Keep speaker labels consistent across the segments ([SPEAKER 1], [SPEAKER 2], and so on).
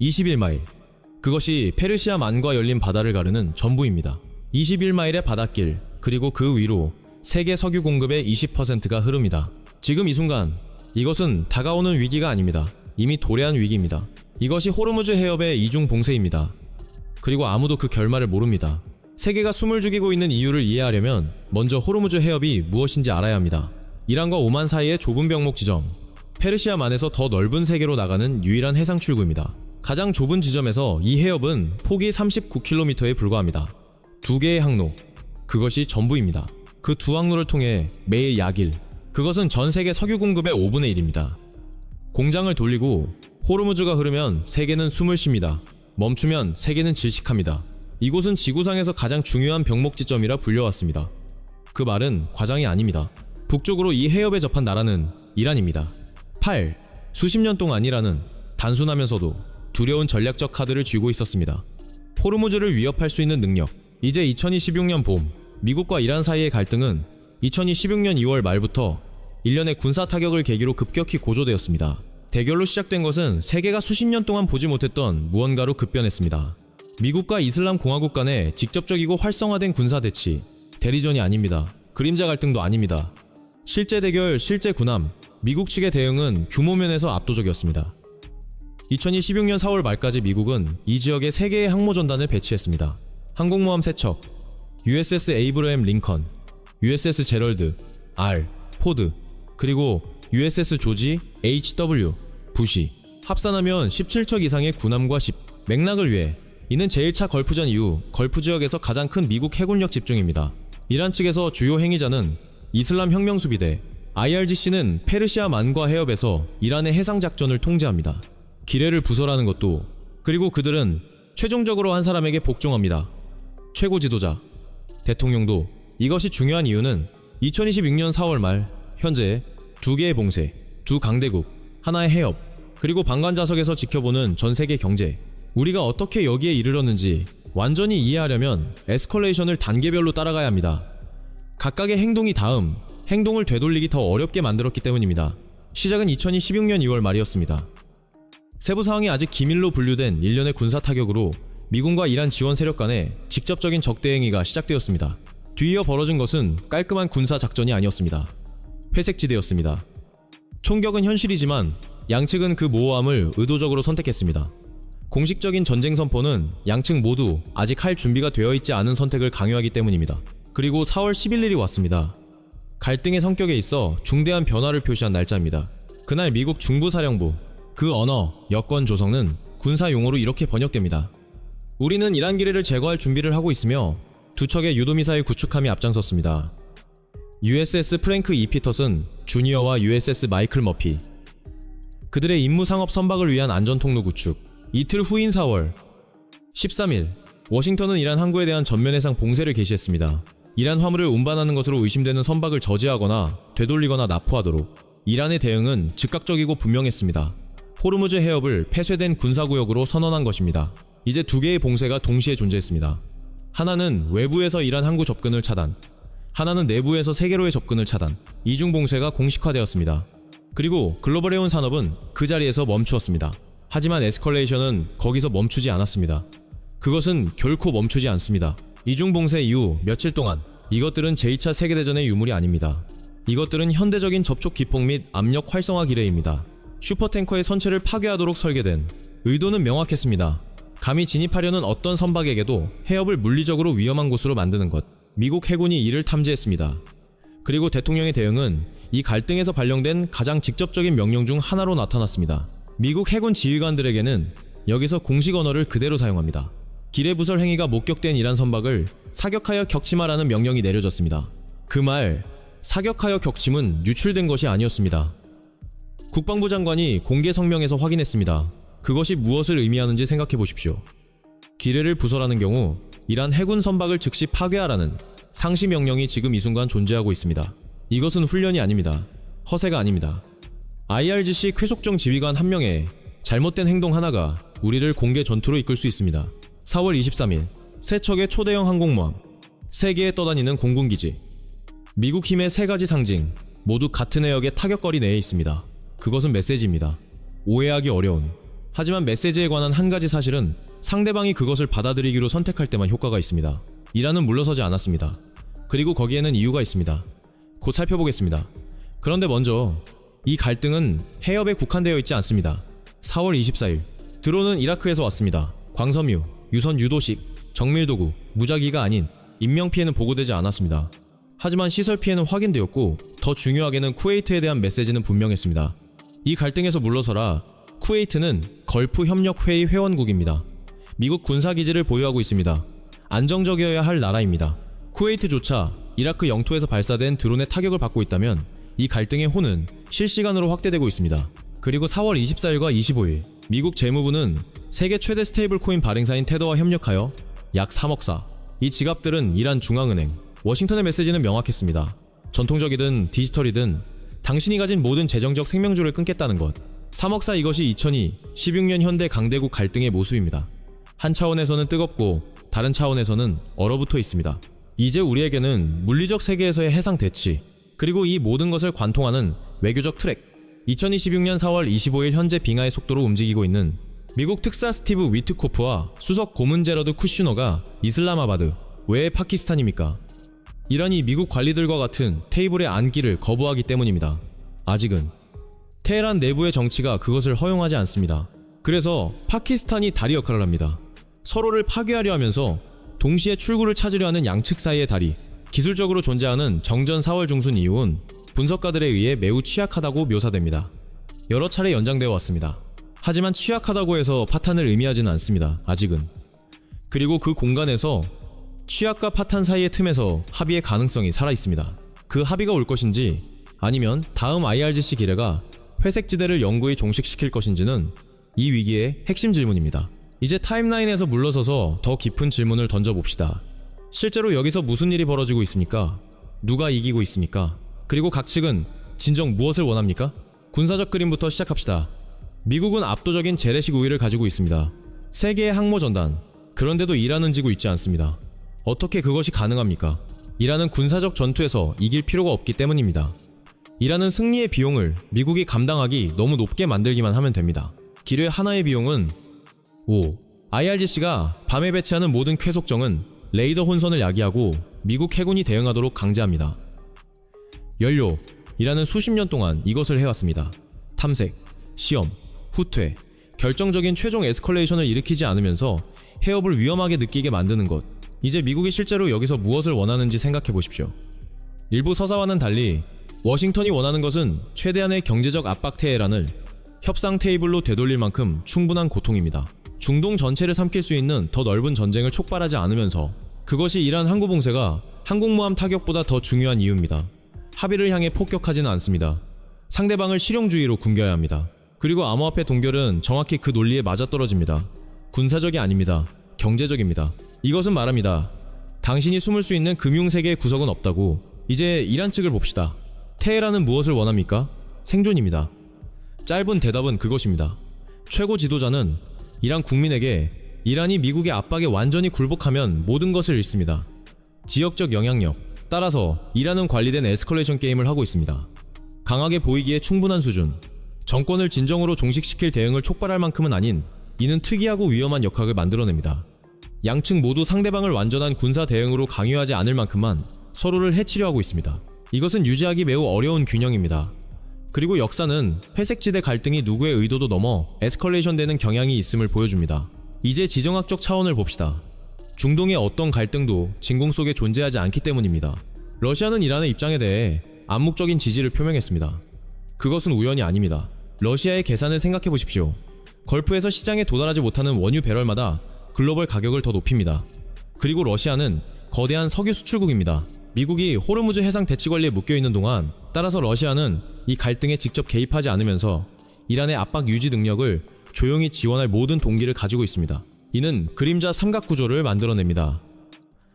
[SPEAKER 1] 21마일. 그것이 페르시아만과 열린 바다를 가르는 전부입니다. 21마일의 바닷길, 그리고 그 위로 세계 석유 공급의 20%가 흐릅니다. 지금 이 순간 이것은 다가오는 위기가 아닙니다. 이미 도래한 위기입니다. 이것이 호르무즈 해협의 이중 봉쇄입니다. 그리고 아무도 그 결말을 모릅니다. 세계가 숨을 죽이고 있는 이유를 이해하려면 먼저 호르무즈 해협이 무엇인지 알아야 합니다. 이란과 오만 사이의 좁은 병목 지점, 페르시아만에서 더 넓은 세계로 나가는 유일한 해상 출구입니다. 가장 좁은 지점에서 이 해협은 폭이 39km에 불과합니다. 두 개의 항로, 그것이 전부입니다. 그 두 항로를 통해 매일 약1, 그것은 전 세계 석유 공급의 5분의 1입니다. 공장을 돌리고 호르무즈가 흐르면 세계는 숨을 쉽니다. 멈추면 세계는 질식합니다. 이곳은 지구상에서 가장 중요한 병목 지점이라 불려왔습니다. 그 말은 과장이 아닙니다. 북쪽으로 이 해협에 접한 나라는 이란입니다. 8. 수십 년 동안 이란은 단순하면서도 두려운 전략적 카드를 쥐고 있었습니다. 호르무즈를 위협할 수 있는 능력. 이제 2026년 봄, 미국과 이란 사이의 갈등은 2016년 2월 말부터 일련의 군사 타격을 계기로 급격히 고조되었습니다. 대결로 시작된 것은 세계가 수십 년 동안 보지 못했던 무언가로 급변했습니다. 미국과 이슬람 공화국 간의 직접적이고 활성화된 군사 대치, 대리전이 아닙니다. 그림자 갈등도 아닙니다. 실제 대결, 실제 군함, 미국 측의 대응은 규모 면에서 압도적이었습니다. 2016년 4월 말까지 미국은 이 지역에 3개의 항모 전단을 배치했습니다. 항공모함 3척, USS 에이브러햄 링컨, USS 제럴드, R, 포드, 그리고 USS 조지, HW, 부시. 합산하면 17척 이상의 군함과 10. 맥락을 위해 이는 제1차 걸프전 이후 걸프 지역에서 가장 큰 미국 해군력 집중입니다. 이란 측에서 주요 행위자는 이슬람 혁명수비대, IRGC는 페르시아만과 해협에서 이란의 해상작전을 통제합니다. 기뢰를 부설하는 것도, 그리고 그들은 최종적으로 한 사람에게 복종합니다. 최고 지도자, 대통령도. 이것이 중요한 이유는 2026년 4월 말 현재 두 개의 봉쇄, 두 강대국, 하나의 해협, 그리고 방관자석에서 지켜보는 전 세계 경제. 우리가 어떻게 여기에 이르렀는지 완전히 이해하려면 에스컬레이션을 단계별로 따라가야 합니다. 각각의 행동이 다음 행동을 되돌리기 더 어렵게 만들었기 때문입니다. 시작은 2016년 2월 말이었습니다. 세부 사항이 아직 기밀로 분류된 일련의 군사 타격으로 미군과 이란 지원 세력 간의 직접적인 적대 행위가 시작되었습니다. 뒤이어 벌어진 것은 깔끔한 군사 작전이 아니었습니다. 회색지대였습니다. 총격은 현실이지만 양측은 그 모호함을 의도적으로 선택했습니다. 공식적인 전쟁 선포는 양측 모두 아직 할 준비가 되어 있지 않은 선택을 강요하기 때문입니다. 그리고 4월 11일이 왔습니다. 갈등의 성격에 있어 중대한 변화를 표시한 날짜입니다. 그날 미국 중부사령부, 그 언어, 여권 조성은 군사 용어로 이렇게 번역됩니다. 우리는 이란 기뢰를 제거할 준비를 하고 있으며 두 척의 유도미사일 구축함이 앞장섰습니다. USS 프랭크 E. 피터슨 주니어와 USS 마이클 머피. 그들의 임무 상업 선박을 위한 안전통로 구축. 이틀 후인 4월 13일, 워싱턴은 이란 항구에 대한 전면 해상 봉쇄를 개시했습니다. 이란 화물을 운반하는 것으로 의심되는 선박을 저지하거나 되돌리거나 납포하도록. 이란의 대응은 즉각적이고 분명했습니다. 호르무즈 해협을 폐쇄된 군사구역으로 선언한 것입니다. 이제 두 개의 봉쇄가 동시에 존재했습니다. 하나는 외부에서 이란 항구 접근을 차단, 하나는 내부에서 세계로의 접근을 차단. 이중 봉쇄가 공식화되었습니다. 그리고 글로벌해운 산업은 그 자리에서 멈추었습니다. 하지만 에스컬레이션은 거기서 멈추지 않았습니다. 그것은 결코 멈추지 않습니다. 이중 봉쇄 이후 며칠 동안 이것들은 제2차 세계대전의 유물이 아닙니다. 이것들은 현대적인 접촉 기폭 및 압력 활성화 기뢰입니다. 슈퍼탱커의 선체를 파괴하도록 설계된. 의도는 명확했습니다. 감히 진입하려는 어떤 선박에게도 해협을 물리적으로 위험한 곳으로 만드는 것. 미국 해군이 이를 탐지했습니다. 그리고 대통령의 대응은 이 갈등에서 발령된 가장 직접적인 명령 중 하나로 나타났습니다. 미국 해군 지휘관들에게는 여기서 공식 언어를 그대로 사용합니다. 기뢰 부설 행위가 목격된 이란 선박을 사격하여 격침하라는 명령이 내려졌습니다. 그 말, 사격하여 격침은 유출된 것이 아니었습니다. 국방부 장관이 공개 성명에서 확인했습니다. 그것이 무엇을 의미하는지 생각해 보십시오. 기뢰를 부설하는 경우 이란 해군 선박을 즉시 파괴하라는 상시 명령이 지금 이 순간 존재하고 있습니다. 이것은 훈련이 아닙니다. 허세가 아닙니다. IRGC 쾌속정 지휘관 한 명의 잘못된 행동 하나가 우리를 공개 전투로 이끌 수 있습니다. 4월 23일, 세 척의 초대형 항공모함, 세계에 떠다니는 공군기지. 미국 힘의 세 가지 상징, 모두 같은 해역의 타격거리 내에 있습니다. 그것은 메시지입니다. 오해하기 어려운, 하지만 메시지에 관한 한 가지 사실은 상대방이 그것을 받아들이기로 선택할 때만 효과가 있습니다. 이란은 물러서지 않았습니다. 그리고 거기에는 이유가 있습니다. 곧 살펴보겠습니다. 그런데 먼저 이 갈등은 해협에 국한되어 있지 않습니다. 4월 24일 드론은 이라크에서 왔습니다. 광섬유, 유선 유도식, 정밀도구, 무작위가 아닌 인명피해는 보고되지 않았습니다. 하지만 시설 피해는 확인되었고 더 중요하게는 쿠웨이트에 대한 메시지는 분명했습니다. 이 갈등에서 물러서라. 쿠웨이트는 걸프 협력회의 회원국입니다. 미국 군사기지를 보유하고 있습니다. 안정적이어야 할 나라입니다. 쿠웨이트조차 이라크 영토에서 발사된 드론의 타격을 받고 있다면 이 갈등의 호는 실시간으로 확대되고 있습니다. 그리고 4월 24일과 25일 미국 재무부는 세계 최대 스테이블 코인 발행사인 테더와 협력하여 약 3억 사, 이 지갑들은 이란 중앙은행, 워싱턴의 메시지는 명확했습니다. 전통적이든 디지털이든 당신이 가진 모든 재정적 생명줄을 끊겠다는 것. 3억 사, 이것이 16년 현대 강대국 갈등의 모습입니다. 한 차원에서는 뜨겁고 다른 차원에서는 얼어붙어 있습니다. 이제 우리에게는 물리적 세계에서의 해상 대치, 그리고 이 모든 것을 관통하는 외교적 트랙, 2026년 4월 25일 현재 빙하의 속도로 움직이고 있는 미국 특사 스티브 위트코프와 수석 고문 제러드 쿠슈너가 이슬람아바드, 왜 파키스탄입니까? 이란이 미국 관리들과 같은 테이블에 앉기를 거부하기 때문입니다. 아직은 테헤란 내부의 정치가 그것을 허용하지 않습니다. 그래서 파키스탄이 다리 역할을 합니다. 서로를 파괴하려 하면서 동시에 출구를 찾으려 하는 양측 사이의 다리, 기술적으로 존재하는 정전 4월 중순 이후는 분석가들에 의해 매우 취약하다고 묘사됩니다. 여러 차례 연장되어 왔습니다. 하지만 취약하다고 해서 파탄을 의미하지는 않습니다. 아직은. 그리고 그 공간에서 취약과 파탄 사이의 틈에서 합의의 가능성이 살아있습니다. 그 합의가 올 것인지 아니면 다음 IRGC 기뢰가 회색지대를 영구히 종식시킬 것인지는 이 위기의 핵심 질문입니다. 이제 타임라인에서 물러서서 더 깊은 질문을 던져봅시다. 실제로 여기서 무슨 일이 벌어지고 있습니까? 누가 이기고 있습니까? 그리고 각 측은 진정 무엇을 원합니까? 군사적 그림부터 시작합시다. 미국은 압도적인 재래식 우위를 가지고 있습니다. 세계의 항모전단, 그런데도 이란은 지고 있지 않습니다. 어떻게 그것이 가능합니까? 이란은 군사적 전투에서 이길 필요가 없기 때문입니다. 이란은 승리의 비용을 미국이 감당하기 너무 높게 만들기만 하면 됩니다. 기뢰 하나의 비용은 5. IRGC가 밤에 배치하는 모든 쾌속정은 레이더 혼선을 야기하고 미국 해군이 대응하도록 강제합니다. 연료, 이란은 수십 년 동안 이것을 해왔습니다. 탐색, 시험, 후퇴, 결정적인 최종 에스컬레이션을 일으키지 않으면서 해협을 위험하게 느끼게 만드는 것. 이제 미국이 실제로 여기서 무엇을 원하는지 생각해보십시오. 일부 서사와는 달리 워싱턴이 원하는 것은 최대한의 경제적 압박 테헤란을 협상 테이블로 되돌릴 만큼 충분한 고통입니다. 중동 전체를 삼킬 수 있는 더 넓은 전쟁을 촉발하지 않으면서 그것이 이란 항구봉쇄가 항공모함 타격보다 더 중요한 이유입니다. 합의를 향해 폭격하지는 않습니다. 상대방을 실용주의로 굶겨야 합니다. 그리고 암호화폐 동결은 정확히 그 논리에 맞아떨어집니다. 군사적이 아닙니다. 경제적입니다. 이것은 말합니다. 당신이 숨을 수 있는 금융세계의 구석은 없다고. 이제 이란 측을 봅시다. 테헤란은 무엇을 원합니까? 생존입니다. 짧은 대답은 그것입니다. 최고 지도자는 이란 국민에게 이란이 미국의 압박에 완전히 굴복하면 모든 것을 잃습니다. 지역적 영향력, 따라서 이란은 관리된 에스컬레이션 게임을 하고 있습니다. 강하게 보이기에 충분한 수준, 정권을 진정으로 종식시킬 대응을 촉발할 만큼은 아닌, 이는 특이하고 위험한 역학을 만들어냅니다. 양측 모두 상대방을 완전한 군사 대응으로 강요하지 않을 만큼만 서로를 해치려 하고 있습니다. 이것은 유지하기 매우 어려운 균형입니다. 그리고 역사는 회색지대 갈등이 누구의 의도도 넘어 에스컬레이션 되는 경향이 있음을 보여줍니다. 이제 지정학적 차원을 봅시다. 중동의 어떤 갈등도 진공 속에 존재하지 않기 때문입니다. 러시아는 이란의 입장에 대해 암묵적인 지지를 표명했습니다. 그것은 우연이 아닙니다. 러시아의 계산을 생각해 보십시오. 걸프에서 시장에 도달하지 못하는 원유 배럴마다 글로벌 가격을 더 높입니다. 그리고 러시아는 거대한 석유 수출국입니다. 미국이 호르무즈 해상 대치 관리에 묶여있는 동안, 따라서 러시아는 이 갈등에 직접 개입하지 않으면서 이란의 압박 유지 능력을 조용히 지원할 모든 동기를 가지고 있습니다. 이는 그림자 삼각구조를 만들어냅니다.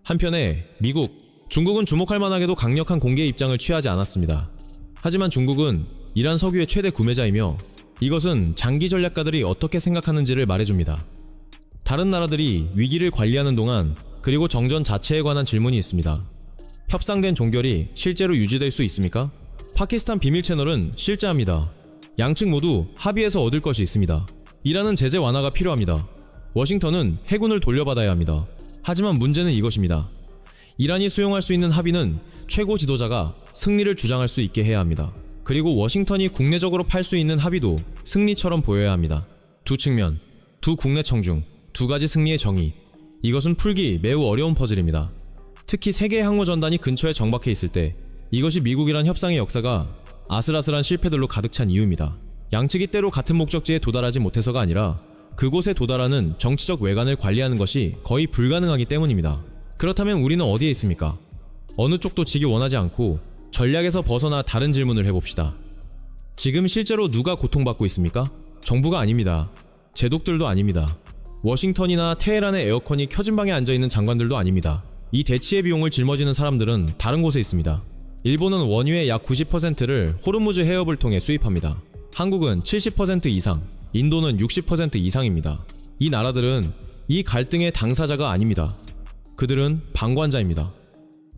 [SPEAKER 1] 한편에 미국, 중국은 주목할 만하게도 강력한 공개 입장을 취하지 않았습니다. 하지만 중국은 이란 석유의 최대 구매자이며 이것은 장기 전략가들이 어떻게 생각하는지를 말해줍니다. 다른 나라들이 위기를 관리하는 동안, 그리고 정전 자체에 관한 질문이 있습니다. 협상된 종결이 실제로 유지될 수 있습니까? 파키스탄 비밀 채널은 실제합니다. 양측 모두 합의해서 얻을 것이 있습니다. 이란은 제재 완화가 필요합니다. 워싱턴은 해군을 돌려받아야 합니다. 하지만 문제는 이것입니다. 이란이 수용할 수 있는 합의는 최고 지도자가 승리를 주장할 수 있게 해야 합니다. 그리고 워싱턴이 국내적으로 팔 수 있는 합의도 승리처럼 보여야 합니다. 두 측면, 두 국내청 중 두 가지 승리의 정의. 이것은 풀기 매우 어려운 퍼즐입니다. 특히 세계의 항모전단이 근처에 정박해 있을 때 이것이 미국이란 협상의 역사가 아슬아슬한 실패들로 가득 찬 이유입니다. 양측이 때로 같은 목적지에 도달하지 못해서가 아니라 그곳에 도달하는 정치적 외관을 관리하는 것이 거의 불가능하기 때문입니다. 그렇다면 우리는 어디에 있습니까? 어느 쪽도 지기 원하지 않고 전략에서 벗어나 다른 질문을 해봅시다. 지금 실제로 누가 고통받고 있습니까? 정부가 아닙니다. 제독들도 아닙니다. 워싱턴이나 테헤란의 에어컨이 켜진 방에 앉아있는 장관들도 아닙니다. 이 대치의 비용을 짊어지는 사람들은 다른 곳에 있습니다. 일본은 원유의 약 90%를 호르무즈 해협을 통해 수입합니다. 한국은 70% 이상, 인도는 60% 이상입니다. 이 나라들은 이 갈등의 당사자가 아닙니다. 그들은 방관자입니다.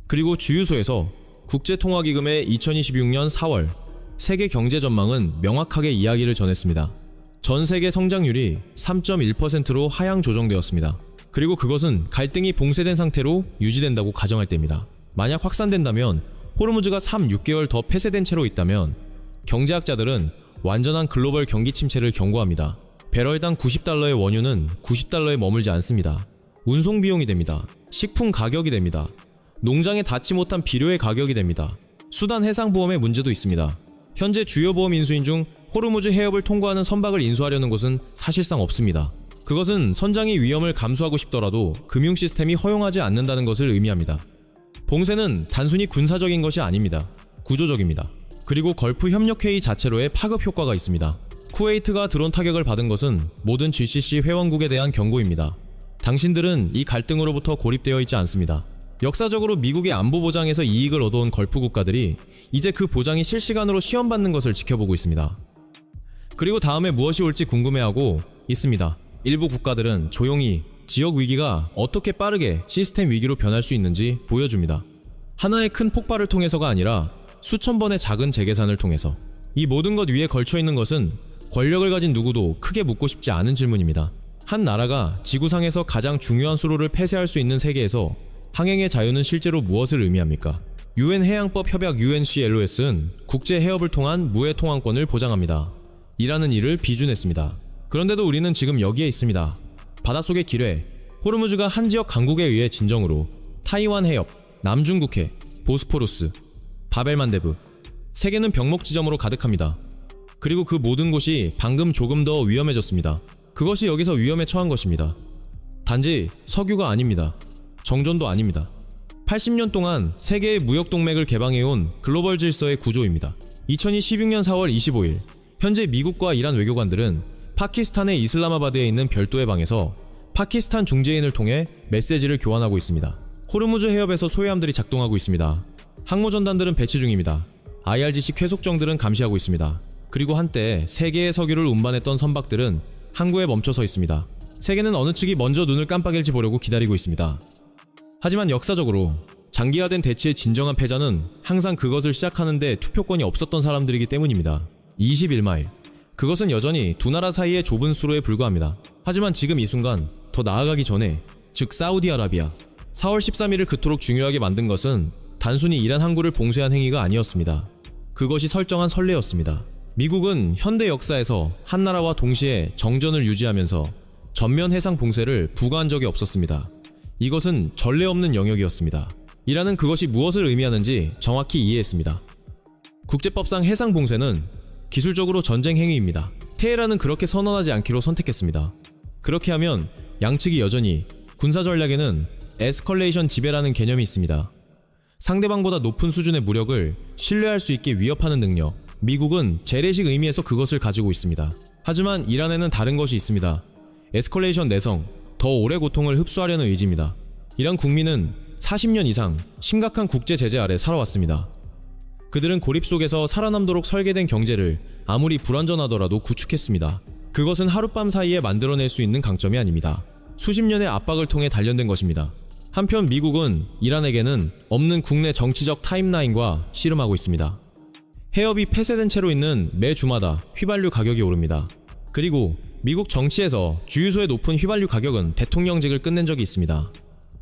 [SPEAKER 1] 그리고 주유소에서 국제통화기금의 2026년 4월 세계 경제 전망은 명확하게 이야기를 전했습니다. 전 세계 성장률이 3.1%로 하향 조정되었습니다. 그리고 그것은 갈등이 봉쇄된 상태로 유지된다고 가정할 때입니다. 만약 확산된다면 호르무즈가 6개월 더 폐쇄된 채로 있다면 경제학자들은 완전한 글로벌 경기 침체를 경고합니다. 배럴당 90달러의 원유는 90달러에 머물지 않습니다. 운송 비용이 됩니다. 식품 가격이 됩니다. 농장에 닿지 못한 비료의 가격이 됩니다. 수단 해상보험의 문제도 있습니다. 현재 주요 보험 인수인 중 호르무즈 해협을 통과하는 선박을 인수하려는 곳은 사실상 없습니다. 그것은 선장이 위험을 감수하고 싶더라도 금융 시스템이 허용하지 않는다는 것을 의미합니다. 봉쇄는 단순히 군사적인 것이 아닙니다. 구조적입니다. 그리고 걸프 협력회의 자체로의 파급 효과가 있습니다. 쿠웨이트가 드론 타격을 받은 것은 모든 GCC 회원국에 대한 경고입니다. 당신들은 이 갈등으로부터 고립되어 있지 않습니다. 역사적으로 미국의 안보 보장에서 이익을 얻어온 걸프 국가들이 이제 그 보장이 실시간으로 시험받는 것을 지켜보고 있습니다. 그리고 다음에 무엇이 올지 궁금해하고 있습니다. 일부 국가들은 조용히 지역 위기가 어떻게 빠르게 시스템 위기로 변할 수 있는지 보여줍니다. 하나의 큰 폭발을 통해서가 아니라 수천 번의 작은 재계산을 통해서. 이 모든 것 위에 걸쳐 있는 것은 권력을 가진 누구도 크게 묻고 싶지 않은 질문입니다. 한 나라가 지구상에서 가장 중요한 수로를 폐쇄할 수 있는 세계에서 항행의 자유는 실제로 무엇을 의미합니까? UN 해양법 협약 UNCLOS는 국제 해협을 통한 무해 통항권을 보장합니다. 이라는 일을 비준했습니다. 그런데도 우리는 지금 여기에 있습니다. 바닷속의 기뢰, 호르무즈가 한 지역 강국에 의해 진정으로 타이완 해협, 남중국해, 보스포루스, 바벨만데브, 세계는 병목 지점으로 가득합니다. 그리고 그 모든 곳이 방금 조금 더 위험해졌습니다. 그것이 여기서 위험에 처한 것입니다. 단지 석유가 아닙니다. 정전도 아닙니다. 80년 동안 세계의 무역동맥을 개방해온 글로벌 질서의 구조입니다. 2016년 4월 25일, 현재 미국과 이란 외교관들은 파키스탄의 이슬라마바드에 있는 별도의 방에서 파키스탄 중재인을 통해 메시지를 교환하고 있습니다. 호르무즈 해협에서 소해함들이 작동하고 있습니다. 항모전단들은 배치 중입니다. IRGC 쾌속정들은 감시하고 있습니다. 그리고 한때 세계의 석유를 운반했던 선박들은 항구에 멈춰서 있습니다. 세계는 어느 측이 먼저 눈을 깜빡일지 보려고 기다리고 있습니다. 하지만 역사적으로 장기화된 대치의 진정한 패자는 항상 그것을 시작하는데 투표권이 없었던 사람들이기 때문입니다. 21마일. 그것은 여전히 두 나라 사이의 좁은 수로에 불과합니다. 하지만 지금 이 순간 더 나아가기 전에, 즉 사우디아라비아, 4월 13일을 그토록 중요하게 만든 것은 단순히 이란 항구를 봉쇄한 행위가 아니었습니다. 그것이 설정한 선례였습니다. 미국은 현대 역사에서 한 나라와 동시에 정전을 유지하면서 전면 해상 봉쇄를 부과한 적이 없었습니다. 이것은 전례 없는 영역이었습니다. 이란은 그것이 무엇을 의미하는지 정확히 이해했습니다. 국제법상 해상 봉쇄는 기술적으로 전쟁 행위입니다. 테헤란은 그렇게 선언하지 않기로 선택했습니다. 그렇게 하면 양측이 여전히 군사 전략에는 에스컬레이션 지배라는 개념이 있습니다. 상대방보다 높은 수준의 무력을 신뢰할 수 있게 위협하는 능력. 미국은 재래식 의미에서 그것을 가지고 있습니다. 하지만 이란에는 다른 것이 있습니다. 에스컬레이션 내성, 더 오래 고통을 흡수하려는 의지입니다. 이란 국민은 40년 이상 심각한 국제 제재 아래 살아왔습니다. 그들은 고립 속에서 살아남도록 설계된 경제를 아무리 불완전하더라도 구축했습니다. 그것은 하룻밤 사이에 만들어낼 수 있는 강점이 아닙니다. 수십 년의 압박을 통해 단련된 것입니다. 한편 미국은 이란에게는 없는 국내 정치적 타임라인과 씨름하고 있습니다. 해협이 폐쇄된 채로 있는 매 주마다 휘발유 가격이 오릅니다. 그리고 미국 정치에서 주유소의 높은 휘발유 가격은 대통령직을 끝낸 적이 있습니다.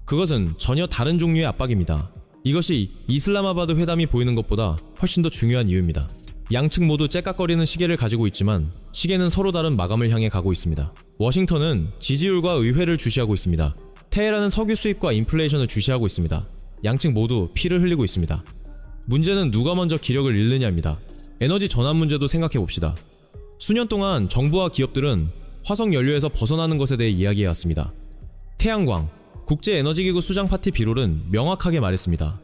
[SPEAKER 1] 그것은 전혀 다른 종류의 압박입니다. 이것이 이슬람아바드 회담이 보이는 것보다 훨씬 더 중요한 이유입니다. 양측 모두 째깍거리는 시계를 가지고 있지만 시계는 서로 다른 마감을 향해 가고 있습니다. 워싱턴은 지지율과 의회를 주시하고 있습니다. 테헤란은 석유 수입과 인플레이션을 주시하고 있습니다. 양측 모두 피를 흘리고 있습니다. 문제는 누가 먼저 기력을 잃느냐입니다. 에너지 전환 문제도 생각해봅시다. 수년 동안 정부와 기업들은 화석 연료에서 벗어나는 것에 대해 이야기해왔습니다. 태양광, 국제에너지기구 수장 파티 비롤은 명확하게 말했습니다.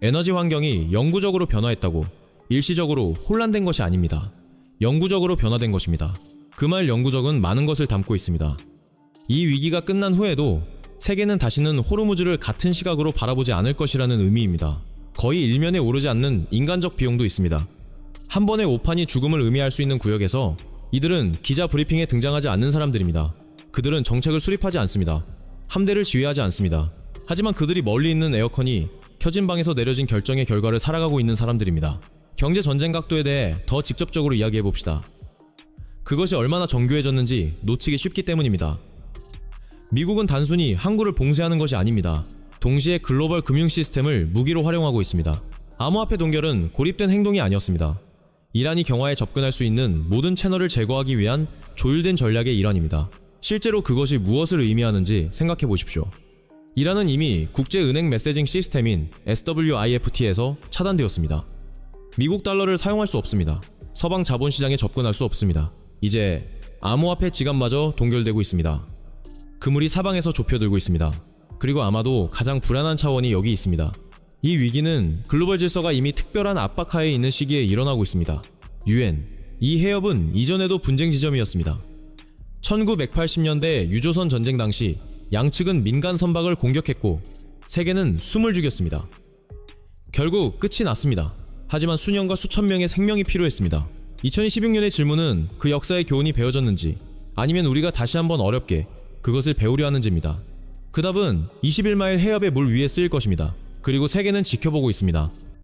[SPEAKER 1] 에너지 환경이 영구적으로 변화했다고. 일시적으로 혼란된 것이 아닙니다. 영구적으로 변화된 것입니다. 그 말 영구적은 많은 것을 담고 있습니다. 이 위기가 끝난 후에도 세계는 다시는 호르무즈를 같은 시각으로 바라보지 않을 것이라는 의미입니다. 거의 일면에 오르지 않는 인간적 비용도 있습니다. 한 번의 오판이 죽음을 의미할 수 있는 구역에서 이들은 기자 브리핑에 등장하지 않는 사람들입니다. 그들은 정책을 수립하지 않습니다. 함대를 지휘하지 않습니다. 하지만 그들이 멀리 있는 에어컨이 켜진 방에서 내려진 결정의 결과를 살아가고 있는 사람들입니다. 경제 전쟁 각도에 대해 더 직접적으로 이야기해봅시다. 그것이 얼마나 정교해졌는지 놓치기 쉽기 때문입니다. 미국은 단순히 항구를 봉쇄하는 것이 아닙니다. 동시에 글로벌 금융 시스템을 무기로 활용하고 있습니다. 암호화폐 동결은 고립된 행동이 아니었습니다. 이란이 경화에 접근할 수 있는 모든 채널을 제거하기 위한 조율된 전략의 일환입니다. 실제로 그것이 무엇을 의미하는지 생각해 보십시오. 이란은 이미 국제은행 메시징 시스템인 SWIFT에서 차단되었습니다. 미국 달러를 사용할 수 없습니다. 서방 자본시장에 접근할 수 없습니다. 이제 암호화폐 지갑마저 동결되고 있습니다. 그물이 사방에서 좁혀들고 있습니다. 그리고 아마도 가장 불안한 차원이 여기 있습니다. 이 위기는 글로벌 질서가 이미 특별한 압박하에 있는 시기에 일어나고 있습니다. UN, 이 해협은 이전에도 분쟁 지점이었습니다. 1980년대 유조선 전쟁 당시 양측은 민간 선박을 공격했고 세계는 숨을 죽였습니다. 결국 끝이 났습니다. 하지만 수년과 수천 명의 생명이 필요했습니다. 2016년의 질문은 그 역사의 교훈이 배워졌는지 아니면 우리가 다시 한번 어렵게 그것을 배우려 하는지입니다. 그 답은 21마일 해협의 물 위에 쓰일 것입니다. 그리고 세계는 지켜보고 있습니다.